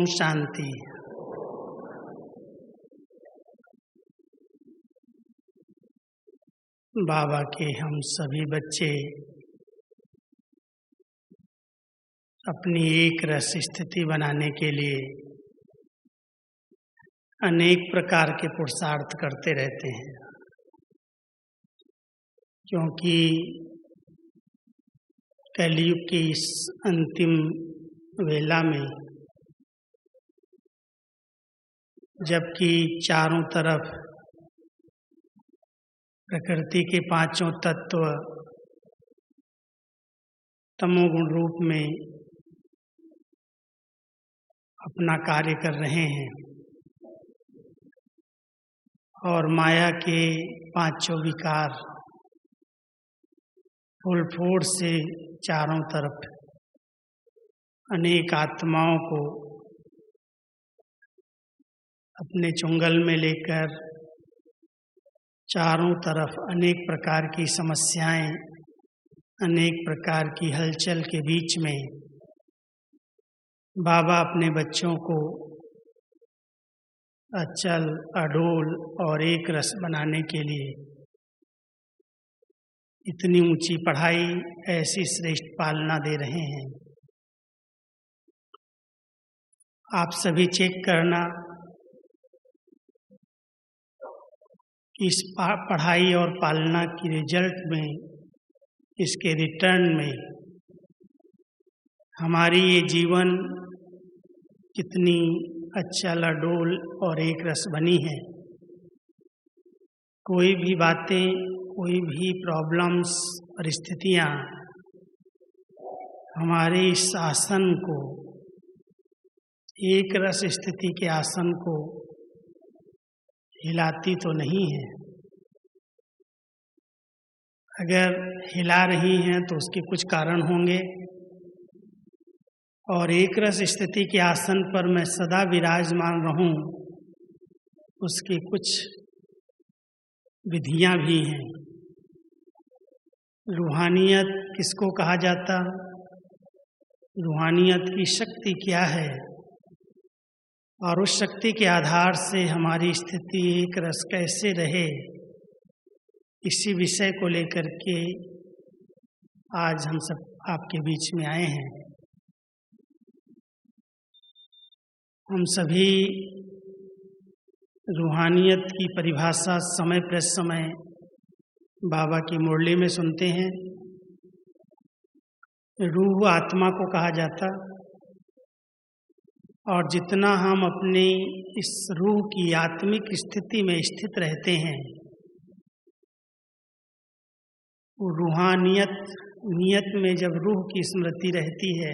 ओम शांति। बाबा के हम सभी बच्चे अपनी एक रस स्थिति बनाने के लिए अनेक प्रकार के पुरुषार्थ करते रहते हैं, क्योंकि कलयुग की इस अंतिम वेला में जबकि चारों तरफ प्रकृति के पांचों तत्व तमोगुण रूप में अपना कार्य कर रहे हैं और माया के पांचों विकार फूल फोड़ से चारों तरफ अनेक आत्माओं को अपने चुंगल में लेकर चारों तरफ अनेक प्रकार की समस्याएं, अनेक प्रकार की हलचल के बीच में बाबा अपने बच्चों को अचल, अडोल और एक रस बनाने के लिए इतनी ऊंची पढ़ाई, ऐसी श्रेष्ठ पालना दे रहे हैं। आप सभी चेक करना कि इस पढ़ाई और पालना की रिजल्ट में, इसके रिटर्न में हमारी ये जीवन कितनी अचल, अडोल और एक रस बनी है। कोई भी बातें, कोई भी प्रॉब्लम्स, परिस्थितियाँ हमारे इस आसन को, एक रस स्थिति के आसन को हिलाती तो नहीं है। अगर हिला रही हैं तो उसके कुछ कारण होंगे, और एक रस स्थिति के आसन पर मैं सदा विराजमान रहूं, उसकी कुछ विधियां भी हैं। रूहानियत किसको कहा जाता? रूहानियत की शक्ति क्या है और उस शक्ति के आधार से हमारी स्थिति एक रस कैसे रहे, इसी विषय को लेकर के आज हम सब आपके बीच में आए हैं। हम सभी रूहानियत की परिभाषा समय पर समय बाबा की मुरली में सुनते हैं। रूह आत्मा को कहा जाता, और जितना हम अपनी इस रूह की आत्मिक स्थिति में स्थित रहते हैं, वो रूहानियत में जब रूह की स्मृति रहती है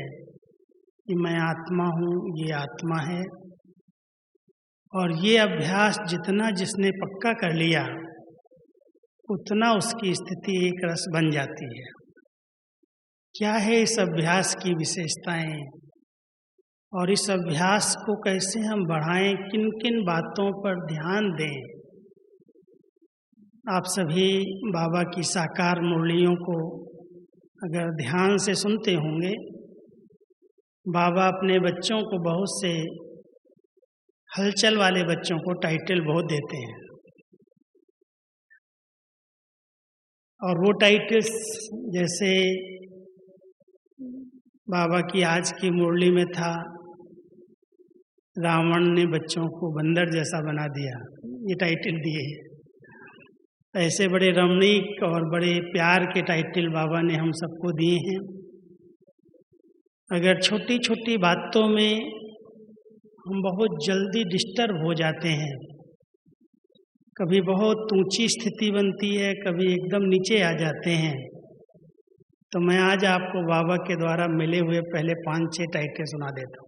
कि मैं आत्मा हूँ, ये आत्मा है, और ये अभ्यास जितना जिसने पक्का कर लिया उतना उसकी स्थिति एक रस बन जाती है। क्या है इस अभ्यास की विशेषताएं और इस अभ्यास को कैसे हम बढ़ाएं, किन किन बातों पर ध्यान दें? आप सभी बाबा की साकार मुरलियों को अगर ध्यान से सुनते होंगे, बाबा अपने बच्चों को, बहुत से हलचल वाले बच्चों को टाइटल बहुत देते हैं, और वो टाइटल्स जैसे बाबा की आज की मुरली में था, रावण ने बच्चों को बंदर जैसा बना दिया, ये टाइटल दिए। ऐसे बड़े रमणीक और बड़े प्यार के टाइटल बाबा ने हम सबको दिए हैं। अगर छोटी छोटी बातों में हम बहुत जल्दी डिस्टर्ब हो जाते हैं, कभी बहुत ऊंची स्थिति बनती है, कभी एकदम नीचे आ जाते हैं, तो मैं आज आपको बाबा के द्वारा मिले हुए पहले 5-6 टाइटल सुना देता हूँ।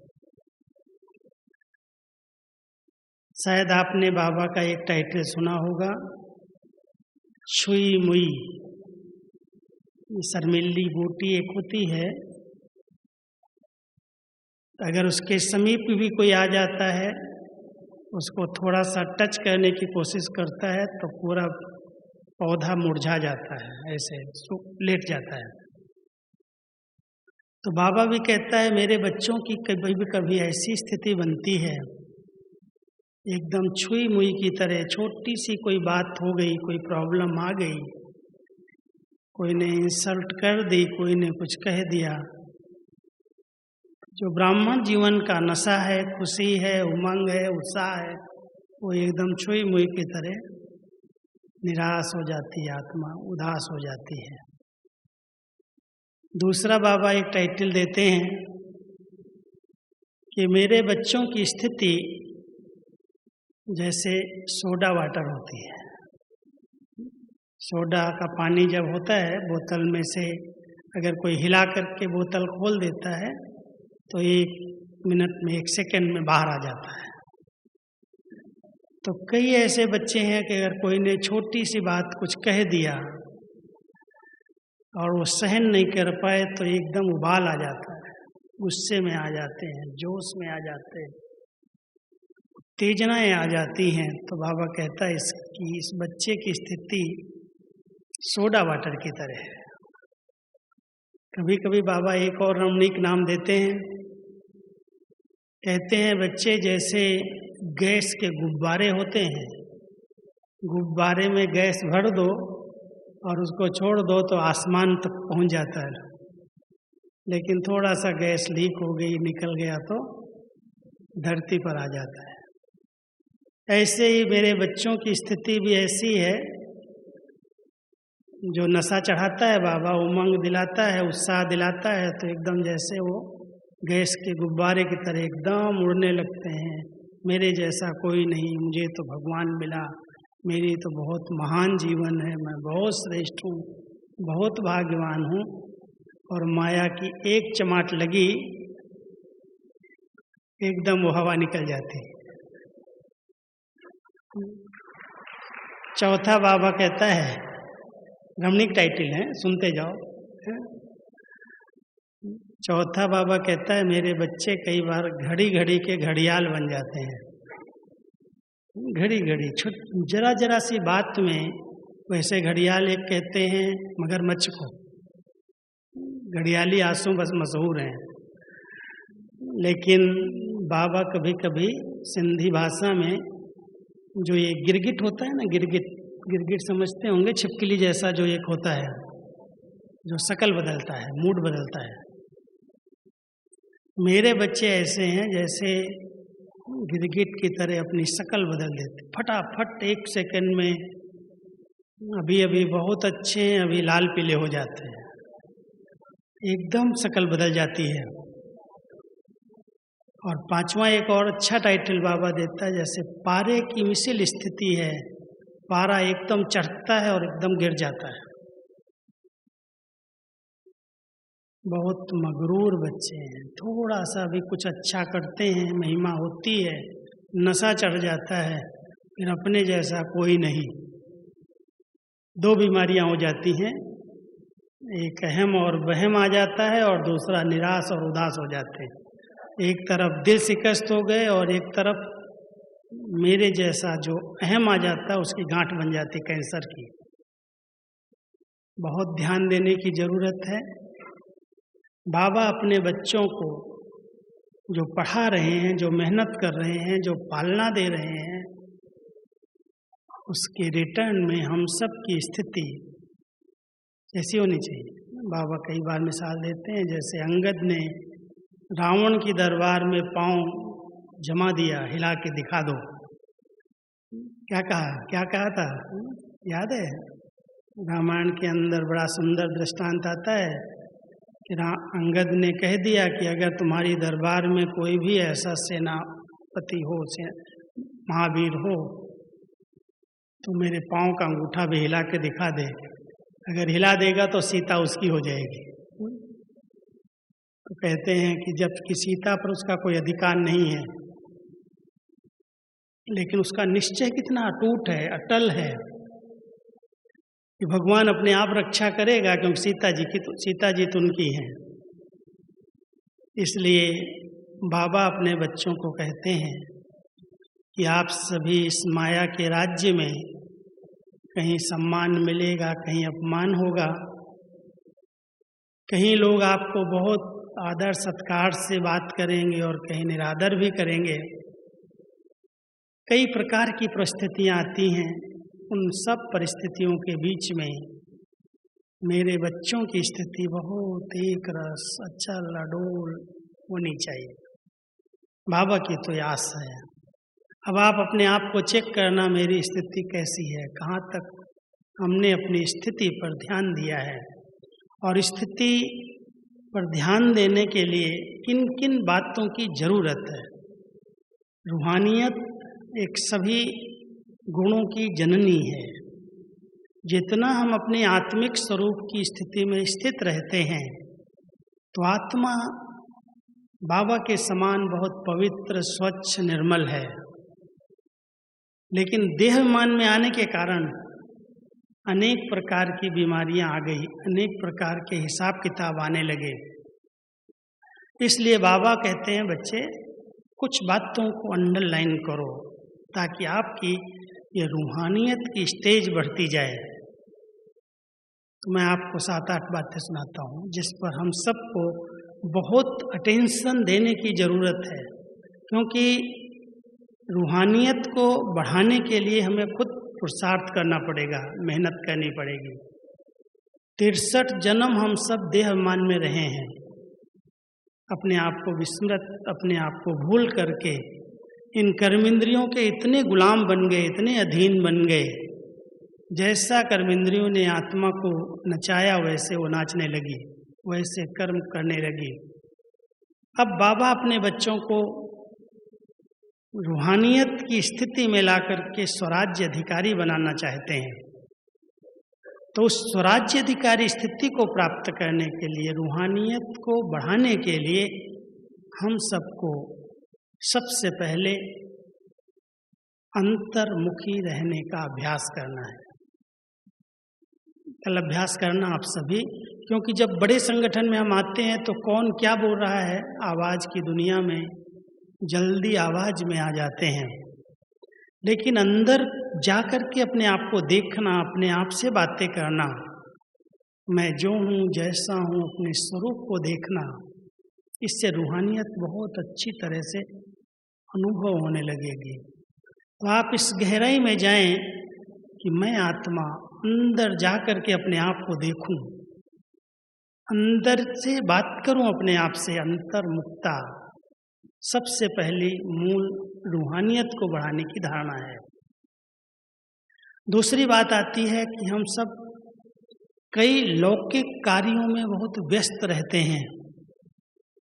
शायद आपने बाबा का एक टाइटल सुना होगा, छुई मुई। शर्मिली बूटी एक होती है, अगर उसके समीप भी कोई आ जाता है, उसको थोड़ा सा टच करने की कोशिश करता है तो पूरा पौधा मुरझा जाता है, ऐसे लेट जाता है। तो बाबा भी कहता है मेरे बच्चों की कभी ऐसी स्थिति बनती है, एकदम छुई मुई की तरह, छोटी सी कोई बात हो गई, कोई प्रॉब्लम आ गई, कोई ने इंसल्ट कर दी, कोई ने कुछ कह दिया, जो ब्राह्मण जीवन का नशा है, खुशी है, उमंग है, उत्साह है, वो एकदम छुई मुई की तरह निराश हो जाती है, आत्मा उदास हो जाती है। दूसरा बाबा एक टाइटल देते हैं कि मेरे बच्चों की स्थिति जैसे सोडा वाटर होती है। सोडा का पानी जब होता है बोतल में से, अगर कोई हिला करके बोतल खोल देता है तो 1 मिनट में, 1 सेकंड में बाहर आ जाता है। तो कई ऐसे बच्चे हैं कि अगर कोई ने छोटी सी बात कुछ कह दिया और वो सहन नहीं कर पाए तो एकदम उबाल आ जाता है, गुस्से में आ जाते हैं, जोश में आ जाते हैं, उत्तेजनाएं आ जाती हैं। तो बाबा कहता है इस बच्चे की स्थिति सोडा वाटर की तरह है। कभी कभी बाबा एक और रमणीक नाम देते हैं, कहते हैं बच्चे जैसे गैस के गुब्बारे होते हैं, गुब्बारे में गैस भर दो और उसको छोड़ दो तो आसमान तक पहुंच जाता है, लेकिन थोड़ा सा गैस लीक हो गई, निकल गया तो धरती पर आ जाता है। ऐसे ही मेरे बच्चों की स्थिति भी ऐसी है, जो नशा चढ़ाता है बाबा, उमंग दिलाता है, उत्साह दिलाता है, तो एकदम जैसे वो गैस के गुब्बारे की तरह एकदम उड़ने लगते हैं। मेरे जैसा कोई नहीं, मुझे तो भगवान मिला, मेरी तो बहुत महान जीवन है, मैं बहुत श्रेष्ठ हूँ, बहुत भाग्यवान हूँ। और माया की एक चमाट लगी, एकदम वो हवा निकल जाती। चौथा बाबा कहता है, रमणीक टाइटल है, सुनते जाओ। चौथा बाबा कहता है मेरे बच्चे कई बार घड़ी घड़ी के घड़ियाल बन जाते हैं। घड़ी घड़ी जरा जरा सी बात में, वैसे घड़ियाल एक कहते हैं मगरमच्छ को, घड़ियाली आंसू बस मशहूर हैं। लेकिन बाबा कभी कभी सिंधी भाषा में जो ये गिरगिट होता है ना, गिरगिट समझते होंगे, छिपकली जैसा जो एक होता है, जो शक्ल बदलता है, मूड बदलता है। मेरे बच्चे ऐसे हैं जैसे गिरगिट की तरह अपनी शक्ल बदल देते, फटाफट 1 सेकंड में, अभी अभी बहुत अच्छे हैं, अभी लाल पीले हो जाते हैं, एकदम शक्ल बदल जाती है। और पांचवा एक और अच्छा टाइटल बाबा देता है, जैसे पारे की मिसल स्थिति है, पारा एकदम चढ़ता है और एकदम गिर जाता है। बहुत मगरूर बच्चे हैं, थोड़ा सा भी कुछ अच्छा करते हैं, महिमा होती है, नशा चढ़ जाता है, फिर अपने जैसा कोई नहीं। 2 बीमारियां हो जाती हैं, एक अहम और वहम आ जाता है, और दूसरा निराश और उदास हो जाते हैं। एक तरफ दिल शिकस्त हो गए और एक तरफ मेरे जैसा जो अहम आ जाता है, उसकी गांठ बन जाती कैंसर की। बहुत ध्यान देने की जरूरत है। बाबा अपने बच्चों को जो पढ़ा रहे हैं, जो मेहनत कर रहे हैं, जो पालना दे रहे हैं, उसके रिटर्न में हम सब की स्थिति ऐसी होनी चाहिए। बाबा कई बार मिसाल देते हैं, जैसे अंगद ने रावण की दरबार में पांव जमा दिया, हिला के दिखा दो, क्या कहा था, याद है? रामायण के अंदर बड़ा सुंदर दृष्टांत आता है कि अंगद ने कह दिया कि अगर तुम्हारी दरबार में कोई भी ऐसा सेनापति हो, महावीर हो, तो मेरे पाँव का अंगूठा भी हिला के दिखा दे, अगर हिला देगा तो सीता उसकी हो जाएगी। तो कहते हैं कि जबकि सीता पर उसका कोई अधिकार नहीं है, लेकिन उसका निश्चय कितना अटूट है, अटल है कि भगवान अपने आप रक्षा करेगा, क्योंकि सीता जी तो उनकी हैं। इसलिए बाबा अपने बच्चों को कहते हैं कि आप सभी इस माया के राज्य में कहीं सम्मान मिलेगा, कहीं अपमान होगा, कहीं लोग आपको बहुत आदर सत्कार से बात करेंगे और कहीं निरादर भी करेंगे। कई प्रकार की परिस्थितियाँ आती हैं। उन सब परिस्थितियों के बीच में मेरे बच्चों की स्थिति बहुत एक रस अचल अडोल होनी चाहिए। बाबा की तो आस है। अब आप अपने आप को चेक करना, मेरी स्थिति कैसी है, कहाँ तक हमने अपनी स्थिति पर ध्यान दिया है, और स्थिति पर ध्यान देने के लिए किन किन बातों की जरूरत है। रूहानियत एक सभी गुणों की जननी है। जितना हम अपने आत्मिक स्वरूप की स्थिति में स्थित रहते हैं तो आत्मा बाबा के समान बहुत पवित्र, स्वच्छ, निर्मल है। लेकिन देहमान में आने के कारण अनेक प्रकार की बीमारियां आ गई, अनेक प्रकार के हिसाब किताब आने लगे। इसलिए बाबा कहते हैं, बच्चे कुछ बातों को अंडरलाइन करो ताकि आपकी ये रूहानियत की स्टेज बढ़ती जाए। तो मैं आपको 7-8 बातें सुनाता हूँ जिस पर हम सबको बहुत अटेंशन देने की ज़रूरत है, क्योंकि रूहानियत को बढ़ाने के लिए हमें खुद पुरुषार्थ करना पड़ेगा, मेहनत करनी पड़ेगी। 63 जन्म हम सब देहमान में रहे हैं, अपने आप को विस्मृत, अपने आप को भूल करके इन कर्मेंद्रियों के इतने गुलाम बन गए, इतने अधीन बन गए। जैसा कर्मेंद्रियों ने आत्मा को नचाया वैसे वो नाचने लगी, वैसे कर्म करने लगी। अब बाबा अपने बच्चों को रूहानियत की स्थिति में लाकर के स्वराज्य अधिकारी बनाना चाहते हैं। तो उस स्वराज्य अधिकारी स्थिति को प्राप्त करने के लिए, रूहानियत को बढ़ाने के लिए हम सबको सबसे पहले अंतर्मुखी रहने का अभ्यास करना है। कल अभ्यास करना आप सभी, क्योंकि जब बड़े संगठन में हम आते हैं तो कौन क्या बोल रहा है, आवाज़ की दुनिया में जल्दी आवाज़ में आ जाते हैं। लेकिन अंदर जाकर के अपने आप को देखना, अपने आप से बातें करना, मैं जो हूँ जैसा हूँ, अपने स्वरूप को देखना, इससे रूहानियत बहुत अच्छी तरह से अनुभव होने लगेगी। तो आप इस गहराई में जाएं कि मैं आत्मा, अंदर जा कर के अपने आप को देखूं, अंदर से बात करूं अपने आप से। अंतर्मुक्ता सबसे पहली मूल रूहानियत को बढ़ाने की धारणा है। दूसरी बात आती है कि हम सब कई लौकिक कार्यों में बहुत व्यस्त रहते हैं,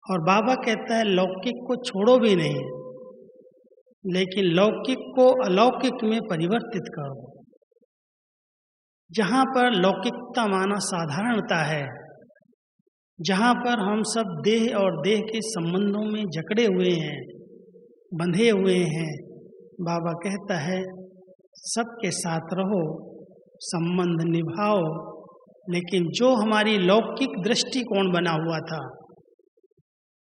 और बाबा कहता है लौकिक को छोड़ो भी नहीं, लेकिन लौकिक को अलौकिक में परिवर्तित करो। जहाँ पर लौकिकता माना साधारणता है, जहाँ पर हम सब देह और देह के संबंधों में जकड़े हुए हैं, बंधे हुए हैं, बाबा कहता है सबके साथ रहो, संबंध निभाओ। लेकिन जो हमारी लौकिक दृष्टिकोण बना हुआ था,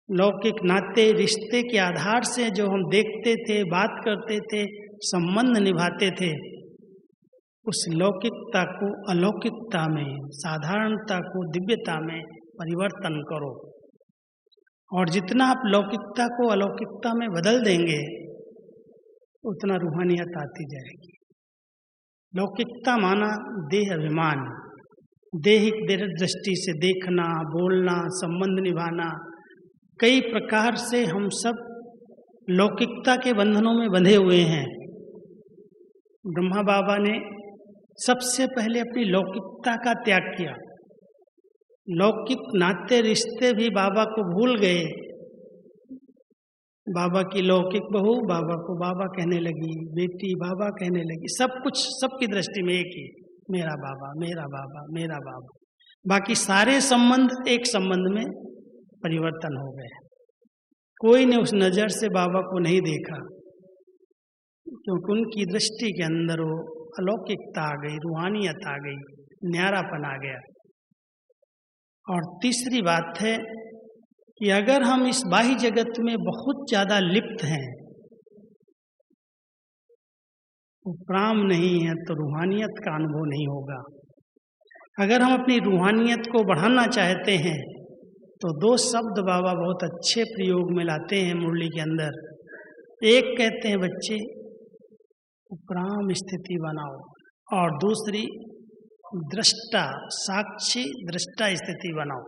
लौकिक नाते रिश्ते के आधार से जो हम देखते थे, बात करते थे, संबंध निभाते थे, उस लौकिकता को अलौकिकता में, साधारणता को दिव्यता में परिवर्तन करो। और जितना आप लौकिकता को अलौकिकता में बदल देंगे उतना रूहानियत आती जाएगी। लौकिकता माना देह अभिमान, देहिक दृष्टि से देखना, बोलना, संबंध निभाना। कई प्रकार से हम सब लौकिकता के बंधनों में बंधे हुए हैं। ब्रह्मा बाबा ने सबसे पहले अपनी लौकिकता का त्याग किया। लौकिक नाते रिश्ते भी बाबा को भूल गए। बाबा की लौकिक बहू बाबा को बाबा कहने लगी, बेटी बाबा कहने लगी, सब कुछ सबकी दृष्टि में एक ही, मेरा बाबा, मेरा बाबा, मेरा बाबा। बाकी सारे संबंध एक संबंध में परिवर्तन हो गए। कोई ने उस नज़र से बाबा को नहीं देखा, क्योंकि उनकी दृष्टि के अंदर वो अलौकिकता आ गई, रूहानियत आ गई, न्यारापन आ गया। और तीसरी बात है कि अगर हम इस बाह्य जगत में बहुत ज़्यादा लिप्त हैं, उपराम नहीं है, तो रूहानियत का अनुभव नहीं होगा। अगर हम अपनी रूहानियत को बढ़ाना चाहते हैं तो दो शब्द बाबा बहुत अच्छे प्रयोग में लाते हैं मुरली के अंदर। एक कहते हैं बच्चे उपराम स्थिति बनाओ, और दूसरी दृष्टा साक्षी दृष्टा स्थिति बनाओ।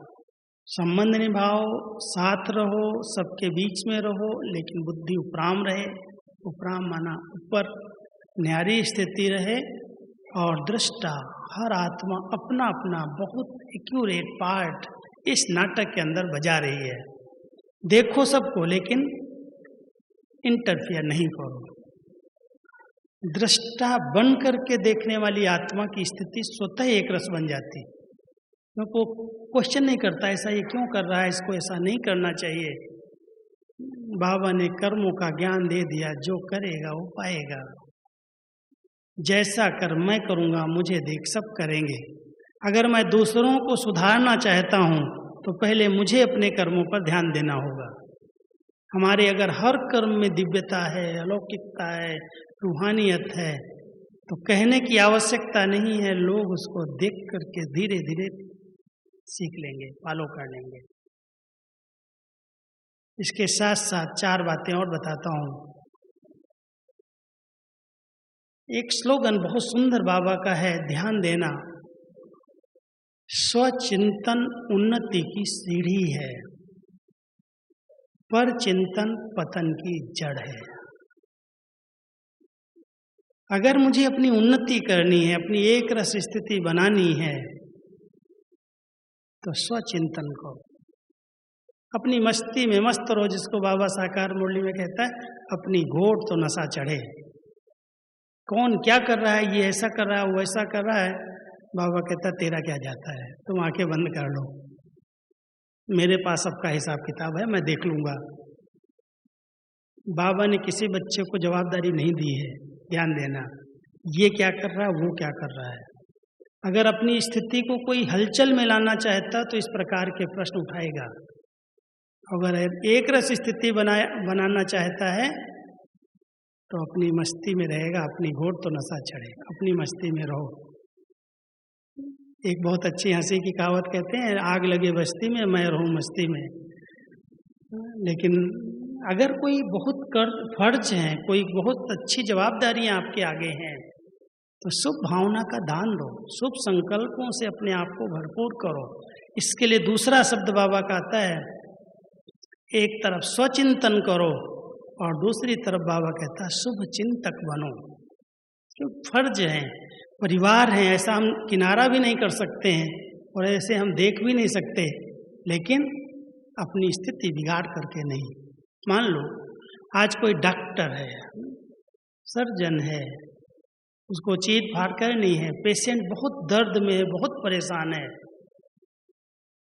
संबंध निभाओ, साथ रहो, सबके बीच में रहो, लेकिन बुद्धि उपराम रहे। उपराम माना ऊपर, न्यारी स्थिति रहे। और दृष्टा, हर आत्मा अपना अपना बहुत एक्यूरेट पार्ट इस नाटक के अंदर बजा रही है। देखो सबको, लेकिन इंटरफियर नहीं करो। दृष्टा बन करके देखने वाली आत्मा की स्थिति स्वतः एक रस बन जाती। वो क्वेश्चन नहीं करता ऐसा ये क्यों कर रहा है, इसको ऐसा नहीं करना चाहिए। बाबा ने कर्मों का ज्ञान दे दिया, जो करेगा वो पाएगा। जैसा कर मैं करूँगा, मुझे देख सब करेंगे। अगर मैं दूसरों को सुधारना चाहता हूँ तो पहले मुझे अपने कर्मों पर ध्यान देना होगा। हमारे अगर हर कर्म में दिव्यता है, अलौकिकता है, रूहानियत है, तो कहने की आवश्यकता नहीं है, लोग उसको देख करके धीरे धीरे सीख लेंगे, फॉलो कर लेंगे। इसके साथ साथ चार बातें और बताता हूँ। एक स्लोगन बहुत सुंदर बाबा का है, ध्यान देना। स्वचिंतन उन्नति की सीढ़ी है, पर चिंतन पतन की जड़ है। अगर मुझे अपनी उन्नति करनी है, अपनी एक रस स्थिति बनानी है, तो स्वचिंतन को अपनी मस्ती में मस्त रहो, जिसको बाबा साकार मुरली में कहता है अपनी घोट तो नशा चढ़े। कौन क्या कर रहा है, ये ऐसा कर रहा है, वो ऐसा कर रहा है, बाबा कहता तेरा क्या जाता है, तुम आंखें बंद कर लो, मेरे पास सबका हिसाब किताब है, मैं देख लूंगा। बाबा ने किसी बच्चे को जवाबदारी नहीं दी है ध्यान देना, ये क्या कर रहा है, वो क्या कर रहा है। अगर अपनी स्थिति को कोई हलचल में लाना चाहता तो इस प्रकार के प्रश्न उठाएगा। अगर एक रस स्थिति बनाना चाहता है तो अपनी मस्ती में रहेगा, अपनी घोट तो नशा चढ़े, अपनी मस्ती में रहो। एक बहुत अच्छी हंसी की कहावत कहते हैं, आग लगे बस्ती में, मैं रहूं मस्ती में। लेकिन अगर कोई बहुत फर्ज है, कोई बहुत अच्छी जवाबदारियां आपके आगे हैं, तो शुभ भावना का दान दो, शुभ संकल्पों से अपने आप को भरपूर करो। इसके लिए दूसरा शब्द बाबा का आता है, एक तरफ स्वचिंतन करो और दूसरी तरफ बाबा कहता है शुभ चिंतक बनो। जो फर्ज है, परिवार है, ऐसा हम किनारा भी नहीं कर सकते हैं और ऐसे हम देख भी नहीं सकते, लेकिन अपनी स्थिति बिगाड़ करके नहीं। मान लो आज कोई डॉक्टर है, सर्जन है, उसको चीर फाड़ करनी है, पेशेंट बहुत दर्द में है, बहुत परेशान है,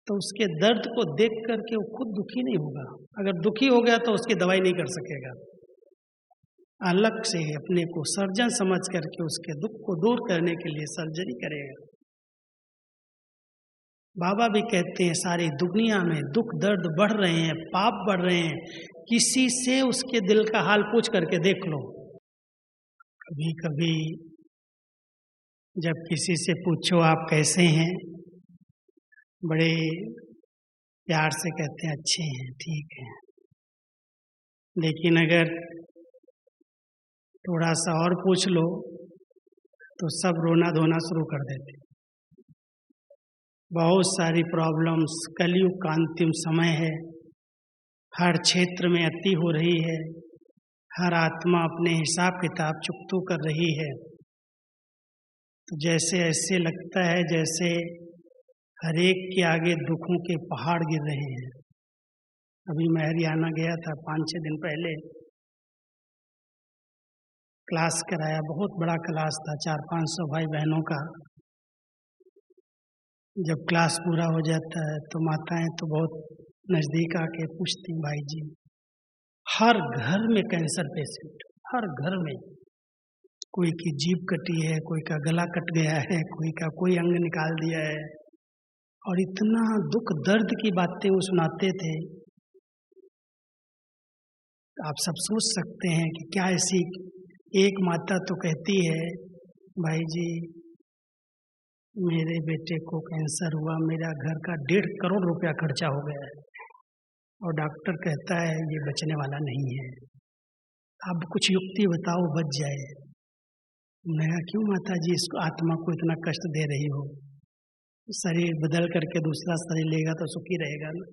तो उसके दर्द को देख करके वो खुद दुखी नहीं होगा। अगर दुखी हो गया तो उसकी दवाई नहीं कर सकेगा। अलग से अपने को सर्जन समझ करके उसके दुख को दूर करने के लिए सर्जरी करेगा। बाबा भी कहते हैं सारी दुनिया में दुख दर्द बढ़ रहे हैं, पाप बढ़ रहे हैं, किसी से उसके दिल का हाल पूछ करके देख लो। कभी कभी जब किसी से पूछो आप कैसे हैं, बड़े प्यार से कहते हैं अच्छे हैं, ठीक है। लेकिन अगर थोड़ा सा और पूछ लो तो सब रोना धोना शुरू कर देते। बहुत सारी प्रॉब्लम्स, कलयुग का अंतिम समय है, हर क्षेत्र में अति हो रही है, हर आत्मा अपने हिसाब किताब चुकतू कर रही है। तो जैसे ऐसे लगता है जैसे हर एक के आगे दुखों के पहाड़ गिर रहे हैं। अभी मैं हरियाणा गया था 5-6 दिन पहले, क्लास कराया, बहुत बड़ा क्लास था, 400-500 भाई बहनों का। जब क्लास पूरा हो जाता है तो माताएं तो बहुत नज़दीक आके पूछती, भाई जी हर घर में कैंसर पेशेंट, हर घर में, कोई की जीभ कटी है, कोई का गला कट गया है, कोई का कोई अंग निकाल दिया है, और इतना दुख दर्द की बातें वो सुनाते थे। आप सब सोच सकते हैं कि क्या ऐसी एक माता तो कहती है, भाई जी मेरे बेटे को कैंसर हुआ, मेरा घर का 1.5 करोड़ रुपया खर्चा हो गया है और डॉक्टर कहता है ये बचने वाला नहीं है, अब कुछ युक्ति बताओ बच जाए। मैं कहा क्यों माता जी इसको आत्मा को इतना कष्ट दे रही हो, शरीर बदल करके दूसरा शरीर लेगा तो सुखी रहेगा ना।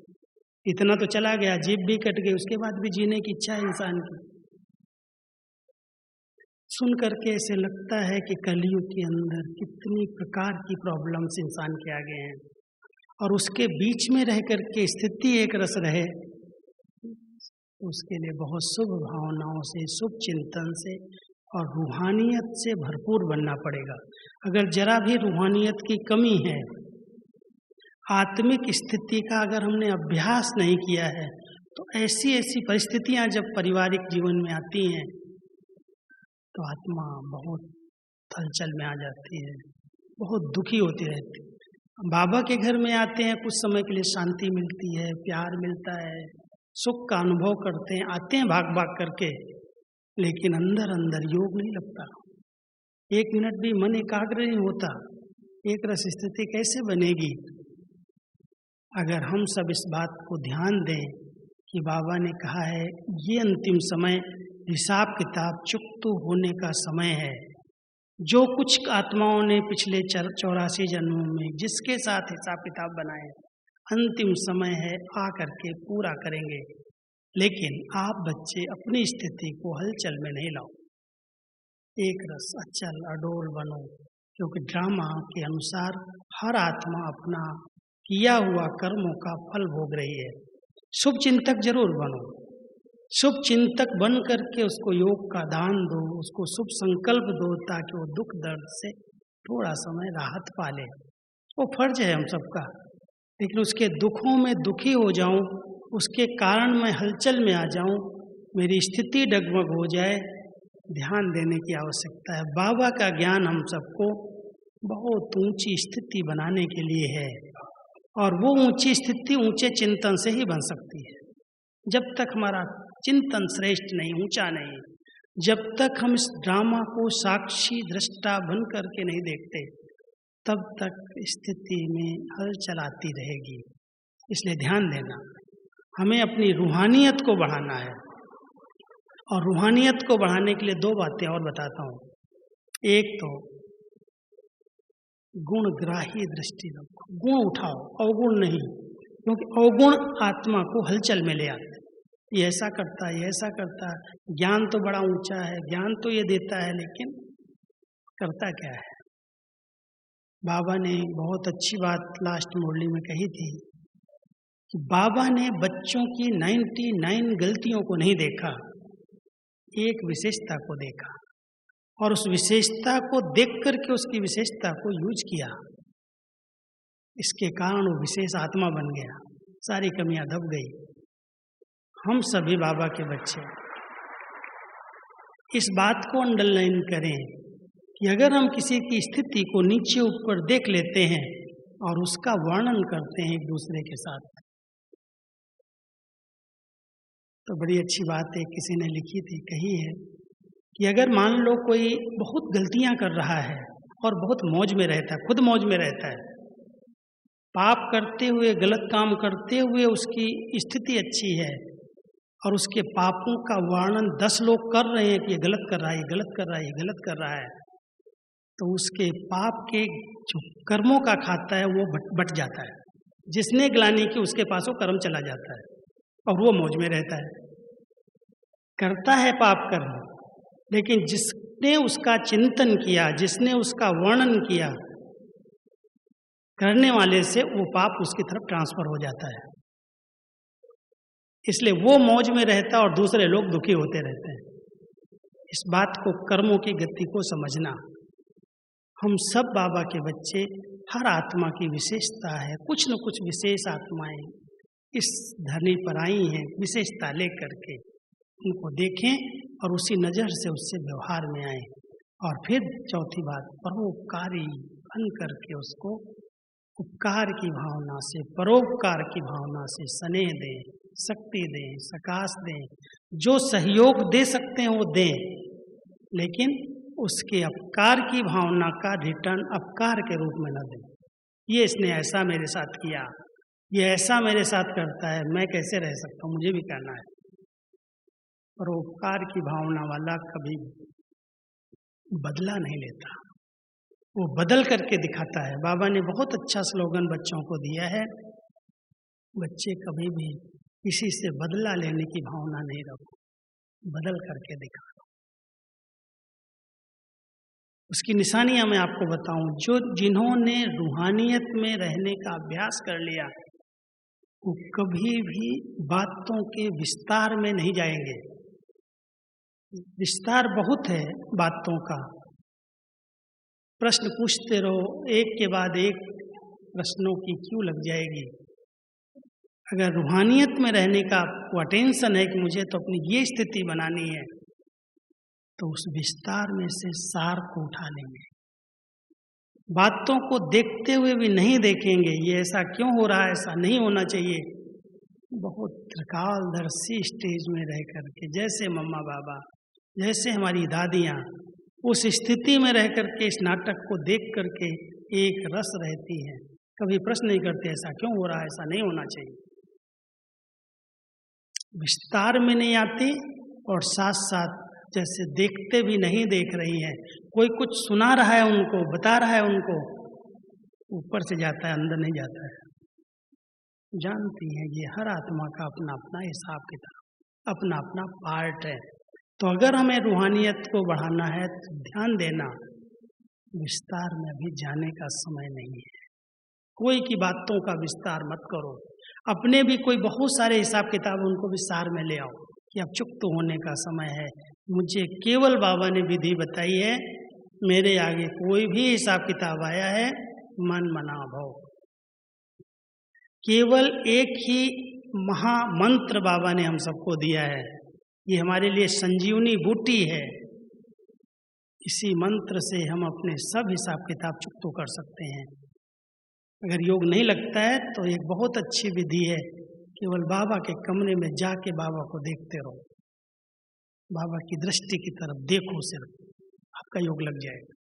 इतना तो चला गया, जीभ भी कट गई, उसके बाद भी जीने की इच्छा है इंसान की। सुन करके ऐसे लगता है कि कलयुग के अंदर कितनी प्रकार की प्रॉब्लम्स इंसान के आगे हैं और उसके बीच में रह करके स्थिति एक रस रहे तो उसके लिए बहुत शुभ भावनाओं से, शुभ चिंतन से और रूहानियत से भरपूर बनना पड़ेगा। अगर जरा भी रूहानियत की कमी है, आत्मिक स्थिति का अगर हमने अभ्यास नहीं किया है, तो ऐसी ऐसी परिस्थितियां जब पारिवारिक जीवन में आती हैं तो आत्मा बहुत हलचल में आ जाती है, बहुत दुखी होती रहती है। बाबा के घर में आते हैं, कुछ समय के लिए शांति मिलती है, प्यार मिलता है, सुख का अनुभव करते हैं, आते हैं भाग भाग करके, लेकिन अंदर अंदर योग नहीं लगता, 1 मिनट भी मन एकाग्र नहीं होता। एक रस स्थिति कैसे बनेगी? अगर हम सब इस बात को ध्यान दें कि बाबा ने कहा है ये अंतिम समय हिसाब किताब चुकता होने का समय है। जो कुछ आत्माओं ने पिछले 84 जन्मों में जिसके साथ हिसाब किताब बनाए, अंतिम समय है, आ करके पूरा करेंगे। लेकिन आप बच्चे अपनी स्थिति को हलचल में नहीं लाओ, एक रस अचल अडोल बनो, क्योंकि ड्रामा के अनुसार हर आत्मा अपना किया हुआ कर्मों का फल भोग रही है। शुभ चिंतक जरूर बनो, शुभ चिंतक बन करके उसको योग का दान दो, उसको शुभ संकल्प दो ताकि वो दुख दर्द से थोड़ा समय राहत पाले। वो फर्ज है हम सबका, लेकिन उसके दुखों में दुखी हो जाऊं, उसके कारण मैं हलचल में आ जाऊं, मेरी स्थिति डगमग हो जाए, ध्यान देने की आवश्यकता है। बाबा का ज्ञान हम सबको बहुत ऊंची स्थिति बनाने के लिए है और वो ऊंची स्थिति ऊंचे चिंतन से ही बन सकती है। जब तक हमारा चिंतन श्रेष्ठ नहीं, ऊंचा नहीं, जब तक हम इस ड्रामा को साक्षी दृष्टा बन करके नहीं देखते, तब तक स्थिति में हलचल आती रहेगी। इसलिए ध्यान देना, हमें अपनी रूहानियत को बढ़ाना है और रूहानियत को बढ़ाने के लिए 2 बातें और बताता हूँ। एक तो गुणग्राही दृष्टि रखो, गुण उठाओ, अवगुण नहीं, क्योंकि अवगुण आत्मा को हलचल में ले आते। ये ऐसा करता है, ये ऐसा करता है, ज्ञान तो बड़ा ऊंचा है, ज्ञान तो ये देता है, लेकिन करता क्या है? बाबा ने बहुत अच्छी बात लास्ट मुरली में कही थी कि बाबा ने बच्चों की 99 गलतियों को नहीं देखा, एक विशेषता को देखा और उस विशेषता को देख करके उसकी विशेषता को यूज किया। इसके कारण वो विशेष आत्मा बन गया, सारी कमियां दब गई। हम सभी बाबा के बच्चे इस बात को अंडरलाइन करें कि अगर हम किसी की स्थिति को नीचे ऊपर देख लेते हैं और उसका वर्णन करते हैं एक दूसरे के साथ, तो बड़ी अच्छी बात है किसी ने लिखी थी, कही है कि अगर मान लो कोई बहुत गलतियां कर रहा है और बहुत मौज में रहता है, खुद मौज में रहता है, पाप करते हुए, गलत काम करते हुए उसकी स्थिति अच्छी है और उसके पापों का वर्णन 10 लोग कर रहे हैं कि ये गलत कर रहा है, ये गलत कर रहा है, ये गलत कर रहा है, तो उसके पाप के जो कर्मों का खाता है वो बट जाता है। जिसने ग्लानि की उसके पास वो कर्म चला जाता है और वो मौज में रहता है, करता है पाप कर्म, लेकिन जिसने उसका चिंतन किया, जिसने उसका वर्णन किया, करने वाले से वो पाप उसकी तरफ ट्रांसफर हो जाता है। इसलिए वो मौज में रहता और दूसरे लोग दुखी होते रहते हैं। इस बात को, कर्मों की गति को समझना। हम सब बाबा के बच्चे, हर आत्मा की विशेषता है, कुछ न कुछ विशेष आत्माएं इस धरनी पर आई हैं, विशेषता लेकर के उनको देखें और उसी नज़र से उससे व्यवहार में आए। और फिर चौथी बात, परोपकारी बन करके उसको उपकार की भावना से, परोपकार की भावना से स्नेह दें, शक्ति दें, सकाश दें, जो सहयोग दे सकते हैं वो दें, लेकिन उसके अपकार की भावना का रिटर्न अपकार के रूप में न दें। ये इसने ऐसा मेरे साथ किया, ये ऐसा मेरे साथ करता है, मैं कैसे रह सकता हूँ, मुझे भी करना है। परोपकार की भावना वाला कभी बदला नहीं लेता, वो बदल करके दिखाता है। बाबा ने बहुत अच्छा स्लोगन बच्चों को दिया है, बच्चे कभी भी किसी से बदला लेने की भावना नहीं रखो, बदल करके दिखाओ। उसकी निशानियां मैं आपको बताऊं, जिन्होंने रूहानियत में रहने का अभ्यास कर लिया वो कभी भी बातों के विस्तार में नहीं जाएंगे। विस्तार बहुत है बातों का, प्रश्न पूछते रहो, एक के बाद एक प्रश्नों की क्यों लग जाएगी। अगर रूहानियत में रहने का आपको अटेंशन है कि मुझे तो अपनी ये स्थिति बनानी है, तो उस विस्तार में से सार को उठा लेंगे। बातों को देखते हुए भी नहीं देखेंगे, ये ऐसा क्यों हो रहा है, ऐसा नहीं होना चाहिए। बहुत त्रिकालदर्शी स्टेज में रह करके, जैसे मम्मा बाबा, जैसे हमारी दादियाँ, उस स्थिति में रह करके इस नाटक को देख करके एक रस रहती है। कभी प्रश्न नहीं करते ऐसा क्यों हो रहा है, ऐसा नहीं होना चाहिए। विस्तार में नहीं आती और साथ साथ जैसे देखते भी नहीं देख रही है, कोई कुछ सुना रहा है उनको, बता रहा है उनको, ऊपर से जाता है, अंदर नहीं जाता है। जानती हैं ये हर आत्मा का अपना अपना हिसाब किताब, अपना अपना पार्ट है। तो अगर हमें रूहानियत को बढ़ाना है तो ध्यान देना, विस्तार में अभी जाने का समय नहीं है। कोई की बातों का विस्तार मत करो, अपने भी कोई बहुत सारे हिसाब किताब उनको विस्तार में ले आओ कि अब चुप तो होने का समय है। मुझे केवल बाबा ने विधि बताई है, मेरे आगे कोई भी हिसाब किताब आया है, मन मना भव। केवल एक ही महामंत्र बाबा ने हम सबको दिया है, ये हमारे लिए संजीवनी बूटी है। इसी मंत्र से हम अपने सब हिसाब किताब चुप तो कर सकते हैं। अगर योग नहीं लगता है तो एक बहुत अच्छी विधि है, केवल बाबा के कमरे में जाके बाबा को देखते रहो, बाबा की दृष्टि की तरफ देखो, सिर्फ आपका योग लग जाएगा।